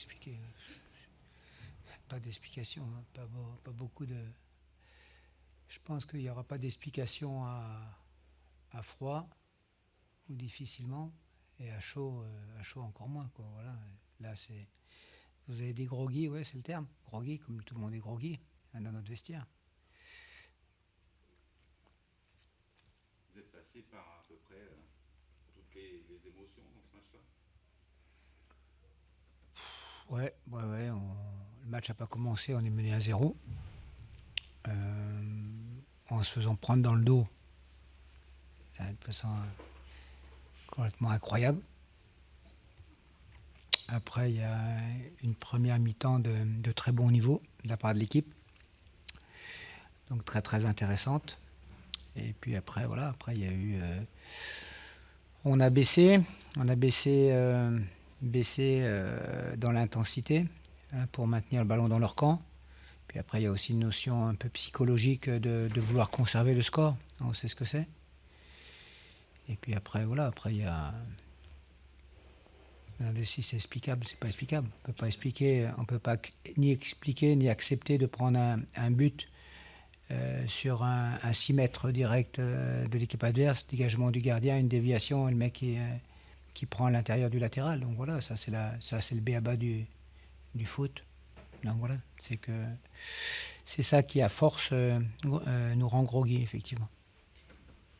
expliquer. Pas d'explication, hein, pas beaucoup de. Je pense qu'il n'y aura pas d'explication à froid ou difficilement, et à chaud encore moins, quoi. Voilà. Là, c'est. Vous avez des groggy, ouais, c'est le terme. Groggy, comme tout le monde est groggy, hein, dans notre vestiaire. Vous êtes passé par à peu près toutes les émotions dans ce match-là. Ouais. Le match n'a pas commencé, on est mené à 0. En se faisant prendre dans le dos, de façon complètement incroyable. Après, il y a une première mi-temps de très bon niveau de la part de l'équipe. Donc très très intéressante. Et puis après, voilà, après il y a eu. On a baissé dans l'intensité, hein, pour maintenir le ballon dans leur camp. Puis après, il y a aussi une notion un peu psychologique de vouloir conserver le score. On sait ce que c'est. Et puis après, voilà, après il y a. Si c'est explicable, c'est pas explicable. On peut pas ni expliquer ni accepter de prendre un but sur un 6 mètres direct de l'équipe adverse, dégagement du gardien, une déviation, et le mec qui prend à l'intérieur du latéral. Donc voilà, ça c'est le b.a-ba du foot. Donc voilà, c'est ça qui à force nous rend groggy, effectivement.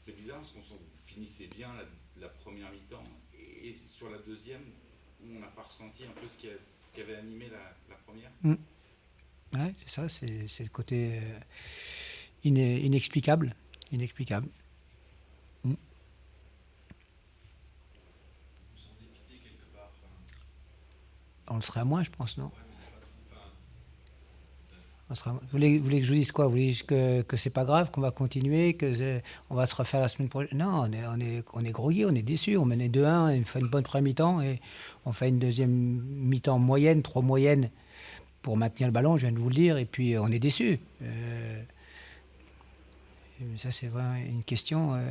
C'est bizarre parce qu'on finissait bien la première mi-temps et sur la deuxième, on n'a pas ressenti un peu ce qui avait animé la première. Ouais, c'est ça, c'est le côté inexplicable. Inexplicable. Mm. Vous sentez dépité quelque part. On le serait à moins, je pense, non? Ouais, mais il n'y a pas trop. Vous voulez que je vous dise quoi? Vous voulez que c'est pas grave, qu'on va continuer, on va se refaire la semaine prochaine? Non, on est groggy, on est déçus. On menait 2-1, on fait une bonne première mi-temps et on fait une deuxième mi-temps moyenne, trop moyenne pour maintenir le ballon, je viens de vous le dire, et puis on est déçus. Ça, c'est vraiment une question.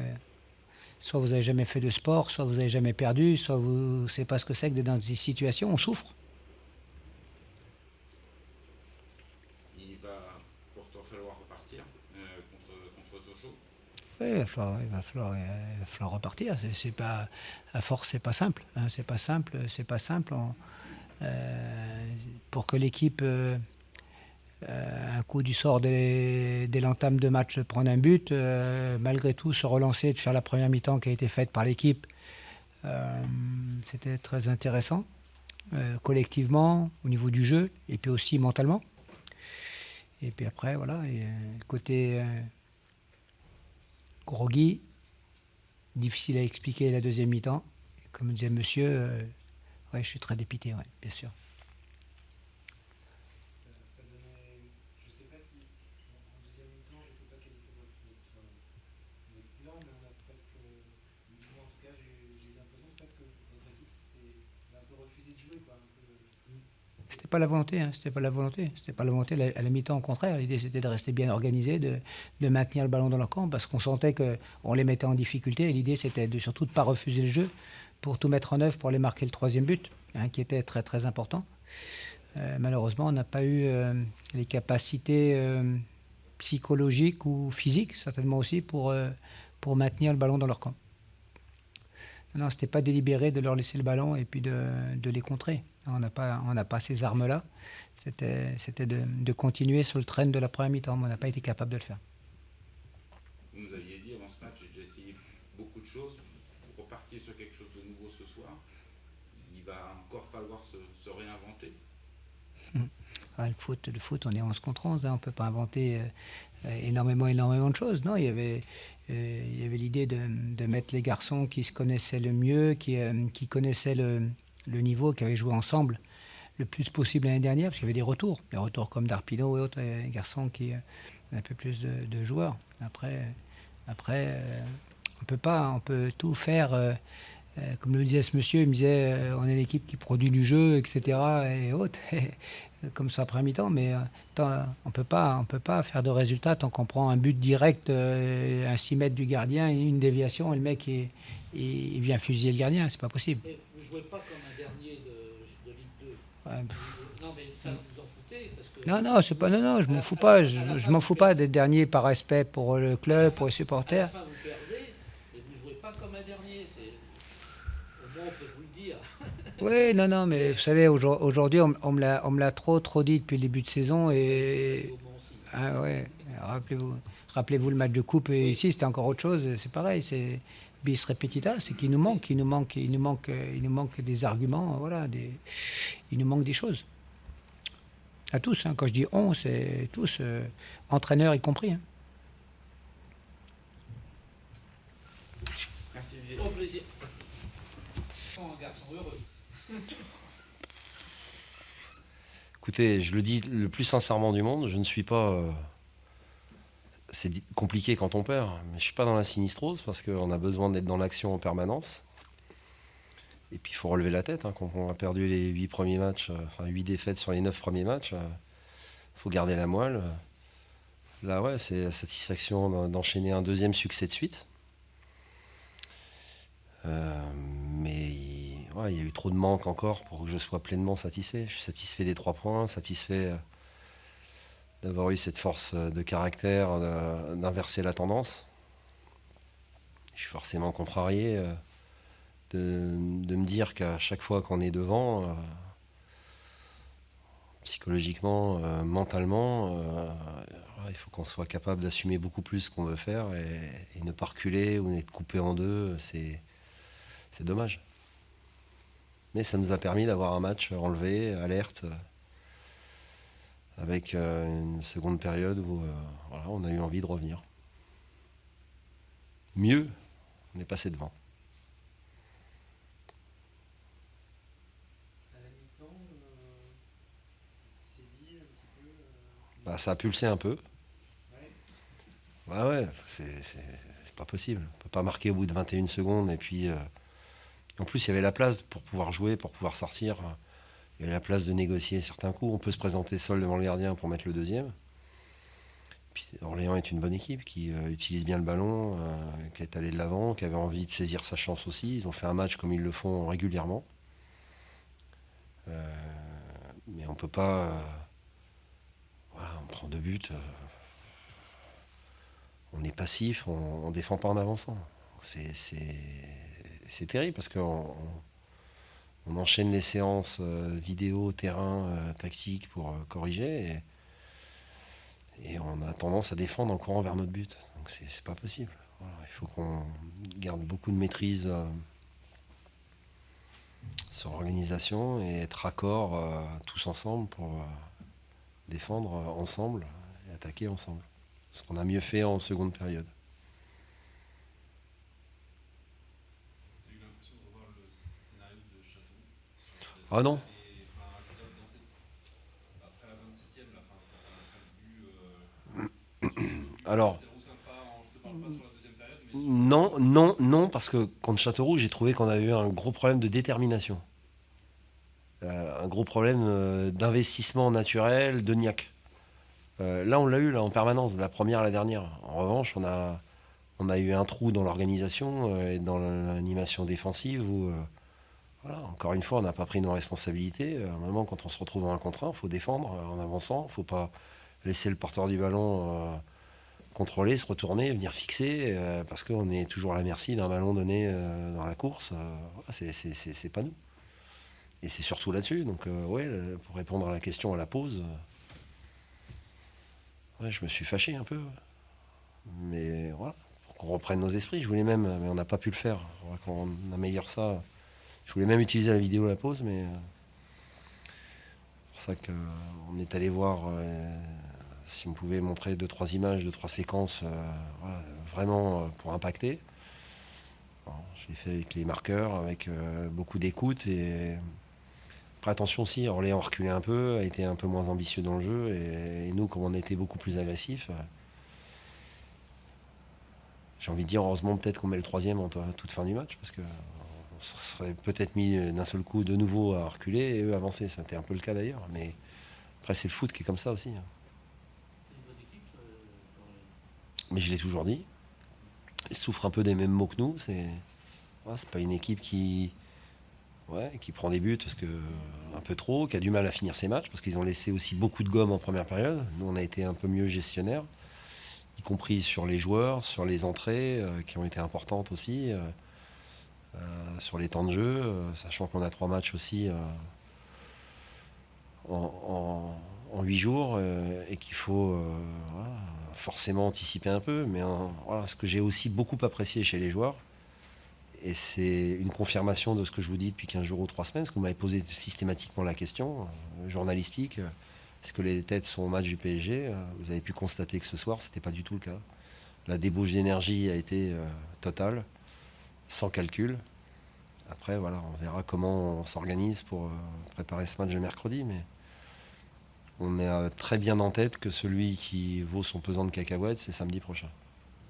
Soit vous n'avez jamais fait de sport, soit vous n'avez jamais perdu, soit vous ne savez pas ce que c'est que d'être dans des situations, on souffre. Il va pourtant falloir repartir contre Sochaux. Oui, il va falloir repartir. C'est pas, à force, c'est pas simple, hein, c'est pas simple. Pour que l'équipe, un coup du sort dès l'entame de match, prendre un but, malgré tout se relancer, de faire la première mi-temps qui a été faite par l'équipe, c'était très intéressant, collectivement, au niveau du jeu, et puis aussi mentalement. Et puis après, voilà, côté groggy, difficile à expliquer la deuxième mi-temps. Comme disait monsieur, ouais, je suis très dépité, ouais, bien sûr. Ça donnait. Je sais pas si. En deuxième mi-temps, je sais pas quel était votre plan, mais on a presque. Moi, en tout cas, j'ai eu l'impression que presque votre équipe avait un peu refusé de jouer, quoi. Un peu, C'était pas la volonté, hein, c'était pas la volonté. C'était pas la volonté à la mi-temps, au contraire. L'idée, c'était de rester bien organisé, de maintenir le ballon dans leur camp, parce qu'on sentait qu'on les mettait en difficulté. Et l'idée, c'était surtout de ne pas refuser le jeu pour tout mettre en œuvre pour aller marquer le troisième but, hein, qui était très très important. Malheureusement, on n'a pas eu les capacités psychologiques ou physiques, certainement aussi, pour maintenir le ballon dans leur camp. Non, c'était pas délibéré de leur laisser le ballon et puis de les contrer. On n'a pas ces armes-là. C'était de continuer sur le train de la première mi-temps, mais on n'a pas été capable de le faire. Vous nous aviez dit avant ce match, j'ai déjà essayé beaucoup de choses. Vous repartiez sur quelque chose de nouveau ce soir. Il va encore falloir se réinventer. Ah, le foot, on est 11 contre 11, hein, on ne peut pas inventer énormément de choses. Non, il y avait l'idée de mettre les garçons qui se connaissaient le mieux, qui connaissaient le niveau, qui avaient joué ensemble le plus possible l'année dernière, parce qu'il y avait des retours comme Darpino et autres garçons qui ont un peu plus de joueurs. Après, on peut tout faire. Comme le disait ce monsieur, il me disait on est l'équipe qui produit du jeu, etc. et autres, comme ça après mi-temps, mais on peut pas faire de résultat tant qu'on prend un but direct, un 6 mètres du gardien, une déviation, et le mec il vient fusiller le gardien, c'est pas possible. Mais vous ne jouez pas comme un dernier de Ligue 2. Ouais. Non, mais ça, vous en foutez parce que. Non, c'est pas, non, je m'en fous pas. Je m'en fous pas d'être dernier par respect pour le club, pour les À la supporters. fin, vous perdez et vous ne jouez pas comme un dernier. Au moins, on peut vous le dire. Oui, non, mais vous savez, aujourd'hui, on me l'a trop dit depuis le début de saison. Et Au moins aussi. ah ouais, rappelez-vous le match de coupe. Et ici, c'était encore autre chose. C'est pareil, c'est bis repetita. C'est qu'il nous manque, il nous manque des arguments. Voilà, il nous manque des choses. À tous, hein. Quand je dis on, c'est tous, entraîneurs y compris. Hein. Merci Olivier. Au plaisir. Un garçon heureux. Écoutez, je le dis le plus sincèrement du monde, je ne suis pas... c'est compliqué quand on perd, mais je ne suis pas dans la sinistrose parce qu'on a besoin d'être dans l'action en permanence. Et puis il faut relever la tête. Hein, quand on a perdu les 8 premiers matchs, 8 défaites sur les 9 premiers matchs, il faut garder la moelle. Là, ouais, c'est la satisfaction d'enchaîner un deuxième succès de suite. Mais il y a eu trop de manque encore pour que je sois pleinement satisfait. Je suis satisfait des 3 points, satisfait d'avoir eu cette force de caractère d'inverser la tendance. Je suis forcément contrarié de me dire qu'à chaque fois qu'on est devant, psychologiquement, mentalement, il faut qu'on soit capable d'assumer beaucoup plus ce qu'on veut faire et ne pas reculer ou être coupé en deux. C'est dommage. Mais ça nous a permis d'avoir un match enlevé, alerte, avec une seconde période où on a eu envie de revenir. Mieux, on est passé devant. À la mi-temps, qu'est-ce qui s'est dit un petit peu Ça a pulsé un peu. Ouais. Ouais, c'est pas possible. On peut pas marquer au bout de 21 secondes et puis... en plus, il y avait la place pour pouvoir jouer, pour pouvoir sortir. Il y avait la place de négocier certains coups. On peut se présenter seul devant le gardien pour mettre le deuxième. Puis Orléans est une bonne équipe qui utilise bien le ballon, qui est allé de l'avant, qui avait envie de saisir sa chance aussi. Ils ont fait un match comme ils le font régulièrement. Mais on peut pas... on prend 2 buts. On est passif, on défend pas en avançant. C'est terrible parce qu'on enchaîne les séances vidéo, terrain, tactique pour corriger et on a tendance à défendre en courant vers notre but. Donc c'est pas possible. Voilà, il faut qu'on garde beaucoup de maîtrise sur l'organisation et être raccord tous ensemble pour défendre ensemble et attaquer ensemble. Ce qu'on a mieux fait en seconde période. Ah non. Alors, non, parce que contre Châteauroux, j'ai trouvé qu'on avait eu un gros problème de détermination. Un gros problème d'investissement naturel, de niaque. Là, on l'a eu là, en permanence, de la première à la dernière. En revanche, on a eu un trou dans l'organisation et dans l'animation défensive où... Voilà, encore une fois, on n'a pas pris nos responsabilités. À un moment, quand on se retrouve en 1 contre 1, il faut défendre en avançant. Il ne faut pas laisser le porteur du ballon contrôler, se retourner, venir fixer, parce qu'on est toujours à la merci d'un ballon donné dans la course. C'est pas nous. Et c'est surtout là-dessus. Donc, pour répondre à la question à la pause, je me suis fâché un peu. Mais voilà, pour qu'on reprenne nos esprits. Je voulais même, mais on n'a pas pu le faire. Il faudra qu'on améliore ça. Je voulais même utiliser la vidéo à la pause, mais c'est pour ça qu'on est allé voir si on pouvait montrer 2-3 images, 2-3 séquences, vraiment pour impacter. Bon, je l'ai fait avec les marqueurs, avec beaucoup d'écoute. Et après, attention aussi, Orléans a reculé un peu, a été un peu moins ambitieux dans le jeu, et nous, comme on était beaucoup plus agressifs, j'ai envie de dire, heureusement peut-être qu'on met le 3e en toute fin du match, parce que on se serait peut-être mis d'un seul coup de nouveau à reculer et eux avancer. C'était un peu le cas d'ailleurs. Mais après, c'est le foot qui est comme ça aussi. C'est une bonne équipe. Mais je l'ai toujours dit. Ils souffrent un peu des mêmes maux que nous. C'est pas une équipe qui Ouais, qui prend des buts parce que un peu trop, qui a du mal à finir ses matchs parce qu'ils ont laissé aussi beaucoup de gomme en première période. Nous, on a été un peu mieux gestionnaires, y compris sur les joueurs, sur les entrées qui ont été importantes aussi, sur les temps de jeu, sachant qu'on a 3 matchs aussi en 8 jours et qu'il faut voilà, forcément anticiper un peu. Mais voilà, ce que j'ai aussi beaucoup apprécié chez les joueurs, et c'est une confirmation de ce que je vous dis depuis 15 jours ou 3 semaines, parce que vous m'avez posé systématiquement la question journalistique, est-ce que les têtes sont au match du PSG? Vous avez pu constater que ce soir, ce n'était pas du tout le cas. La débauche d'énergie a été totale, sans calcul. Après, voilà, on verra comment on s'organise pour préparer ce match de mercredi, mais on est très bien en tête que celui qui vaut son pesant de cacahuètes, c'est samedi prochain.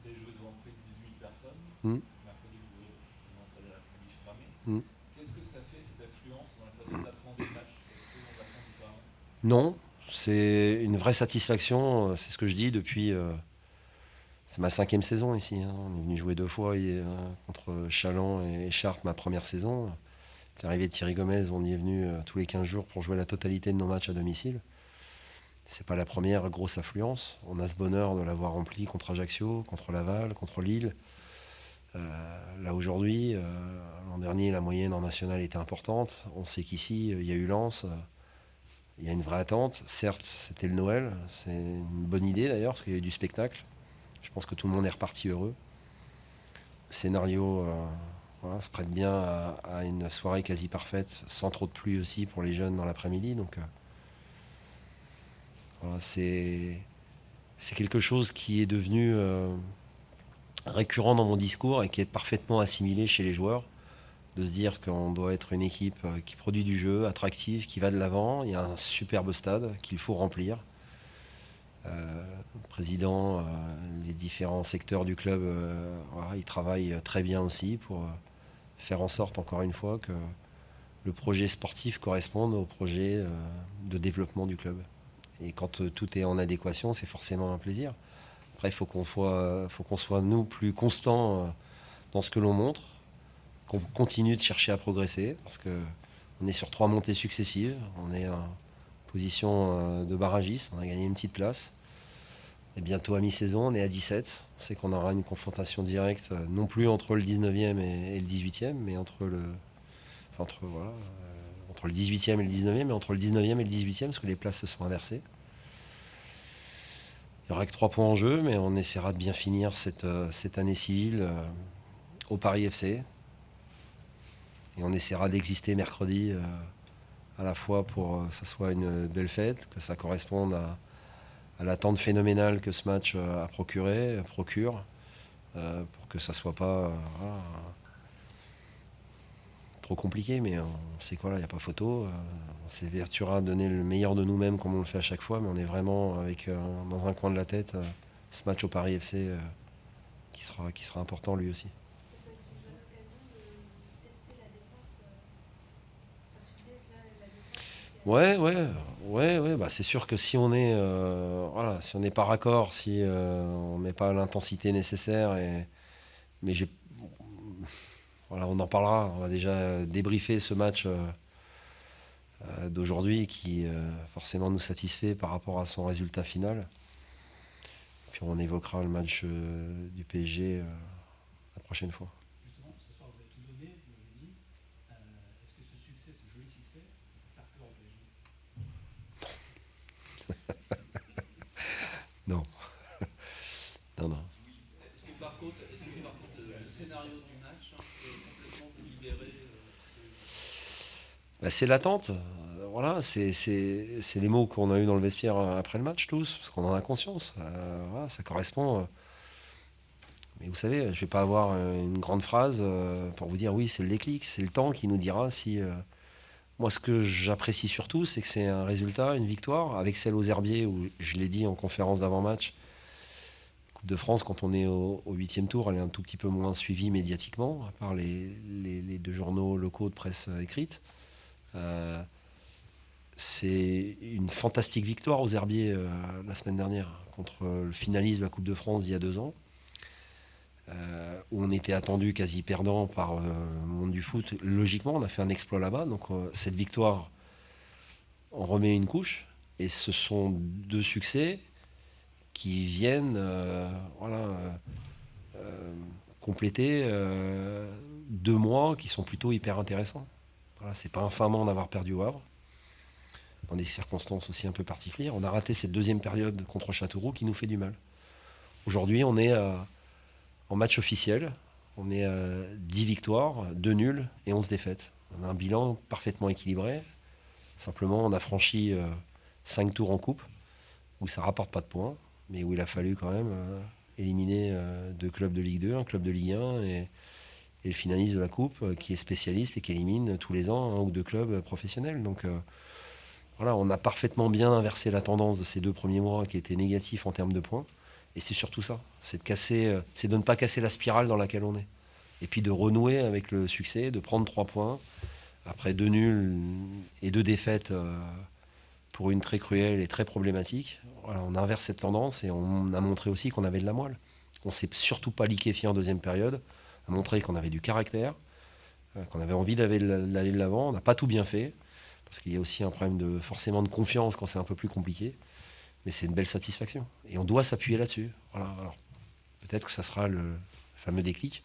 Vous avez joué devant près de 18 personnes. Mm. Mercredi, vous installez la public fermée. Mm. Qu'est-ce que ça fait, cette affluence, dans la façon d'apprendre des matchs? Est-ce qu'on apprend différemment? Non, c'est une vraie satisfaction, c'est ce que je dis depuis... c'est ma 5e saison ici. Hein. On est venu jouer 2 fois contre Chaland et Chartres, ma première saison. L'arrivée de Thierry Gomez, on y est venu tous les 15 jours pour jouer la totalité de nos matchs à domicile. C'est pas la première grosse affluence. On a ce bonheur de l'avoir rempli contre Ajaccio, contre Laval, contre Lille. Là aujourd'hui, l'an dernier, la moyenne en nationale était importante. On sait qu'ici, il y a eu Lens. Il y a une vraie attente. Certes, c'était le Noël. C'est une bonne idée d'ailleurs, parce qu'il y a eu du spectacle. Je pense que tout le monde est reparti heureux. Le scénario voilà, se prête bien à une soirée quasi parfaite, sans trop de pluie aussi pour les jeunes dans l'après-midi. Donc voilà, c'est quelque chose qui est devenu récurrent dans mon discours et qui est parfaitement assimilé chez les joueurs, de se dire qu'on doit être une équipe qui produit du jeu, attractive, qui va de l'avant. Il y a un superbe stade qu'il faut remplir. Le président, les différents secteurs du club, voilà, ils travaillent très bien aussi pour faire en sorte, encore une fois, que le projet sportif corresponde au projet de développement du club. Et quand tout est en adéquation, c'est forcément un plaisir. Après, il faut qu'on soit, nous, plus constants dans ce que l'on montre, qu'on continue de chercher à progresser, parce qu'on est sur 3 montées successives, on est en position de barragiste, on a gagné une petite place. Et bientôt à mi-saison, on est à 17. On sait qu'on aura une confrontation directe, non plus entre le 19e et le 18e, mais entre le 18e et le 19e, mais entre le 19e et le 18e, parce que les places se sont inversées. Il n'y aura que 3 points en jeu, mais on essaiera de bien finir cette année civile au Paris FC. Et on essaiera d'exister mercredi à la fois pour que ça soit une belle fête, que ça corresponde à l'attente phénoménale que ce match procure, pour que ça ne soit pas trop compliqué, mais on sait quoi, là, il n'y a pas photo. On s'évertuera à donner le meilleur de nous-mêmes comme on le fait à chaque fois, mais on est vraiment avec dans un coin de la tête ce match au Paris FC qui sera important lui aussi. Ouais, bah c'est sûr que si on est si on n'est pas raccord, si on met pas l'intensité nécessaire, mais voilà, on en parlera. On va déjà débriefer ce match d'aujourd'hui qui forcément nous satisfait par rapport à son résultat final. Puis on évoquera le match du PSG la prochaine fois. Justement, ce soir vous avez tout donné, vous l'avez dit. Est-ce que ce succès, ce joli succès, peut faire peur au PSG? Non. Non. Est-ce que par contre, le scénario du match est complètement vous libéré Bah, c'est l'attente. Voilà, c'est les mots qu'on a eu dans le vestiaire après le match tous, parce qu'on en a conscience. Voilà, ça correspond. Mais vous savez, je ne vais pas avoir une grande phrase pour vous dire oui, c'est le déclic, c'est le temps qui nous dira si. Moi, ce que j'apprécie surtout, c'est que c'est un résultat, une victoire, avec celle aux Herbiers, où je l'ai dit en conférence d'avant-match. Coupe de France, quand on est au 8e tour, elle est un tout petit peu moins suivie médiatiquement, à part les 2 journaux locaux de presse écrite. C'est une fantastique victoire aux Herbiers la semaine dernière contre le finaliste de la Coupe de France d'il y a 2 ans. où on était attendu quasi perdant par le monde du foot. Logiquement, on a fait un exploit là-bas. Donc cette victoire, on remet une couche. Et ce sont 2 succès qui viennent compléter 2 mois qui sont plutôt hyper intéressants. Voilà, c'est pas infamant d'avoir perdu au Havre, dans des circonstances aussi un peu particulières. On a raté cette deuxième période contre Châteauroux qui nous fait du mal. Aujourd'hui, on est en match officiel. On est à 10 victoires, 2 nuls et 11 défaites. On a un bilan parfaitement équilibré. Simplement, on a franchi 5 tours en coupe, où ça ne rapporte pas de points, mais où il a fallu quand même éliminer 2 clubs de Ligue 2, un club de Ligue 1 et le finaliste de la coupe, qui est spécialiste et qui élimine tous les ans 1 ou 2 clubs professionnels. Donc voilà, on a parfaitement bien inversé la tendance de ces 2 premiers mois qui étaient négatifs en termes de points. Et c'est surtout ça, c'est de ne pas casser la spirale dans laquelle on est. Et puis de renouer avec le succès, de prendre 3 points, après 2 nuls et 2 défaites pour une très cruelle et très problématique. Voilà, on inverse cette tendance et on a montré aussi qu'on avait de la moelle. On ne s'est surtout pas liquéfié en deuxième période, on a montré qu'on avait du caractère, qu'on avait envie d'aller de l'avant. On n'a pas tout bien fait, parce qu'il y a aussi un problème forcément de confiance quand c'est un peu plus compliqué. Mais c'est une belle satisfaction. Et on doit s'appuyer là-dessus. Voilà. Alors, peut-être que ça sera le fameux déclic.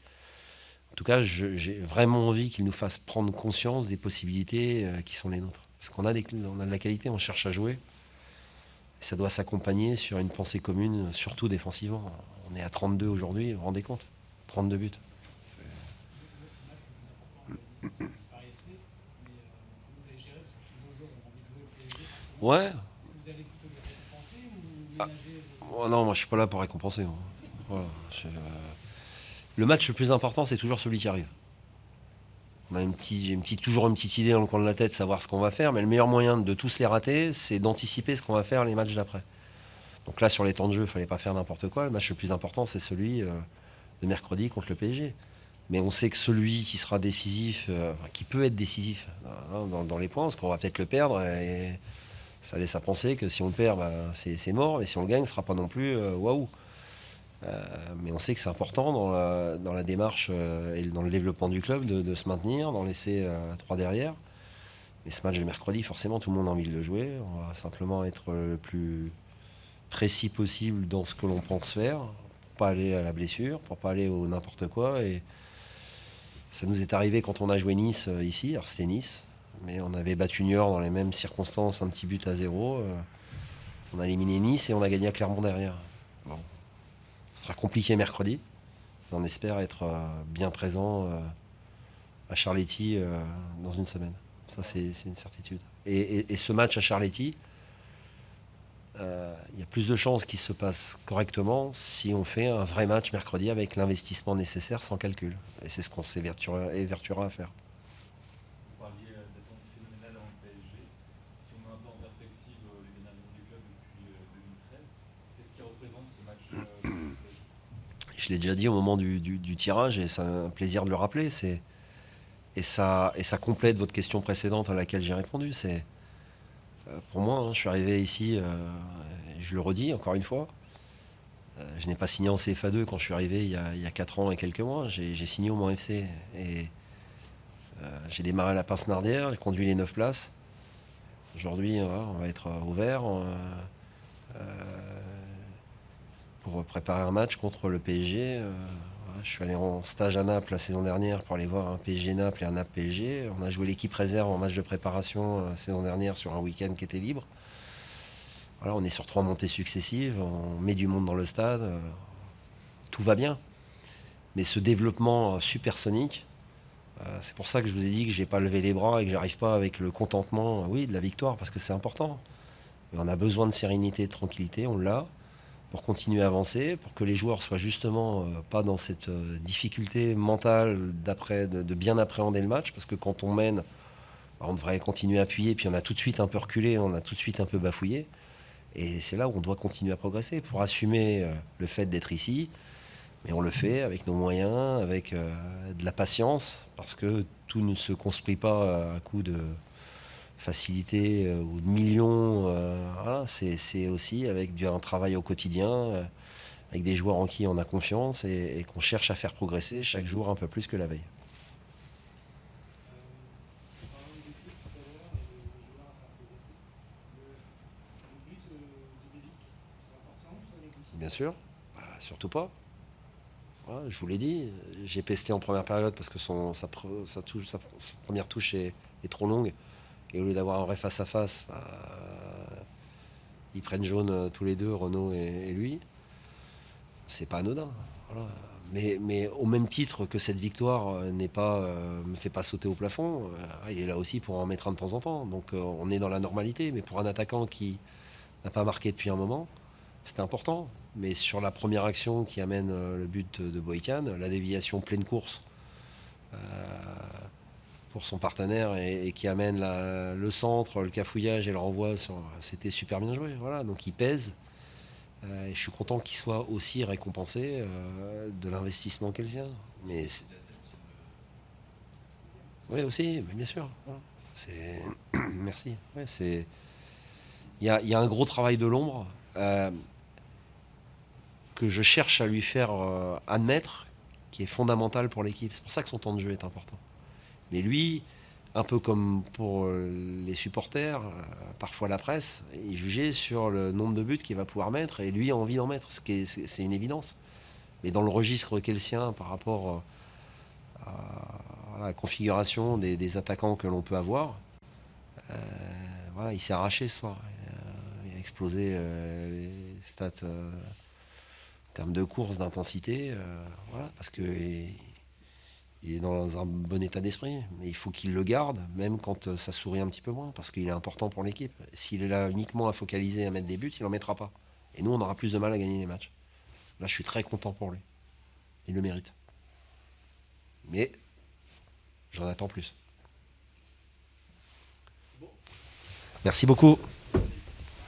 En tout cas, j'ai vraiment envie qu'il nous fasse prendre conscience des possibilités qui sont les nôtres. Parce qu'on a de la qualité, on cherche à jouer. Et ça doit s'accompagner sur une pensée commune, surtout défensivement. On est à 32 aujourd'hui, vous vous rendez compte ? 32 buts. Ouais. Oh non, moi je suis pas là pour récompenser. Moi. Voilà, le match le plus important, c'est toujours celui qui arrive. On a toujours une petite idée dans le coin de la tête, savoir ce qu'on va faire, mais le meilleur moyen de tous les rater, c'est d'anticiper ce qu'on va faire les matchs d'après. Donc là, sur les temps de jeu, il ne fallait pas faire n'importe quoi. Le match le plus important, c'est celui de mercredi contre le PSG. Mais on sait que celui qui sera décisif, qui peut être décisif dans les points, parce qu'on va peut-être le perdre, et ça laisse à penser que si on le perd, c'est mort, et si on le gagne, ce ne sera pas non plus waouh. Mais on sait que c'est important dans la démarche et dans le développement du club de se maintenir, d'en laisser 3 derrière. Et ce match de mercredi, forcément, tout le monde a envie de le jouer. On va simplement être le plus précis possible dans ce que l'on pense faire, pour pas aller à la blessure, pour pas aller au n'importe quoi. Et ça nous est arrivé quand on a joué Nice ici. Alors c'était Nice, mais on avait battu Niort dans les mêmes circonstances, un petit but à 0. On a éliminé Nice et on a gagné à Clermont derrière. Bon. Ce sera compliqué mercredi. On espère être bien présent à Charletti dans une semaine. Ça, c'est une certitude. Et ce match à Charletti, il y a plus de chances qu'il se passe correctement si on fait un vrai match mercredi avec l'investissement nécessaire sans calcul. Et c'est ce qu'on s'évertuera à faire. Vous parliez d'attente phénoménale en PSG. Si on met un peu en perspective les dernières années du club depuis 2013, qu'est-ce qui représente ce match Je l'ai déjà dit au moment du tirage, et c'est un plaisir de le rappeler. Et ça complète votre question précédente à laquelle j'ai répondu. C'est pour moi, je suis arrivé ici, je le redis encore une fois, je n'ai pas signé en CFA2 quand je suis arrivé il y a 4 ans et quelques mois. J'ai signé au Mans FC. Et j'ai démarré à la Pince-Nardière, j'ai conduit les 9 places. Aujourd'hui, on va être au vert pour préparer un match contre le PSG. Je suis allé en stage à Naples la saison dernière pour aller voir un PSG-Naples et un Naples-PSG. On a joué l'équipe réserve en match de préparation la saison dernière sur un week-end qui était libre. Voilà, on est sur 3 montées successives, on met du monde dans le stade, tout va bien. Mais ce développement supersonique, c'est pour ça que je vous ai dit que je n'ai pas levé les bras et que j'arrive pas avec le contentement, oui, de la victoire, parce que c'est important. Mais on a besoin de sérénité et de tranquillité, on l'a, pour continuer à avancer, pour que les joueurs soient justement pas dans cette difficulté mentale de bien appréhender le match, parce que quand on mène, on devrait continuer à appuyer, puis on a tout de suite un peu reculé, on a tout de suite un peu bafouillé. Et c'est là où on doit continuer à progresser pour assumer le fait d'être ici. Mais on le fait avec nos moyens, avec de la patience, parce que tout ne se construit pas à coup de facilité ou de millions. Voilà, c'est aussi avec un travail au quotidien, avec des joueurs en qui on a confiance et qu'on cherche à faire progresser chaque jour un peu plus que la veille. On parlait des clips tout à l'heure et le joueur a progressé. Le but de Bélic, c'est important ou ça néglige? Bien sûr, surtout pas. Voilà, je vous l'ai dit, j'ai pesté en première période parce que sa première touche est trop longue. Et au lieu d'avoir un vrai face-à-face, ils prennent jaune tous les deux, Renaud et lui. C'est pas anodin. Voilà. Mais au même titre que cette victoire me fait pas sauter au plafond, il est là aussi pour en mettre un de temps en temps. Donc on est dans la normalité. Mais pour un attaquant qui n'a pas marqué depuis un moment, c'était important. Mais sur la première action qui amène le but de Boykan, la déviation pleine course pour son partenaire et qui amène le centre, le cafouillage et le renvoi, c'était super bien joué. Voilà, donc il pèse. Et je suis content qu'il soit aussi récompensé de l'investissement qu'elle vient. Oui, aussi, mais bien sûr. Voilà. Merci. Ouais, il y a un gros travail de l'ombre que je cherche à lui faire admettre, qui est fondamental pour l'équipe. C'est pour ça que son temps de jeu est important. Mais lui, un peu comme pour les supporters, parfois la presse, il jugeait sur le nombre de buts qu'il va pouvoir mettre, et lui a envie d'en mettre, c'est une évidence. Mais dans le registre qu'est le sien par rapport à la configuration des attaquants que l'on peut avoir, voilà, il s'est arraché ce soir. Il a explosé les stats en termes de course, d'intensité, voilà, parce que il est dans un bon état d'esprit, mais il faut qu'il le garde, même quand ça sourit un petit peu moins, parce qu'il est important pour l'équipe. S'il est là uniquement à focaliser, à mettre des buts, il n'en mettra pas. Et nous, on aura plus de mal à gagner les matchs. Là, je suis très content pour lui. Il le mérite. Mais j'en attends plus. Merci beaucoup.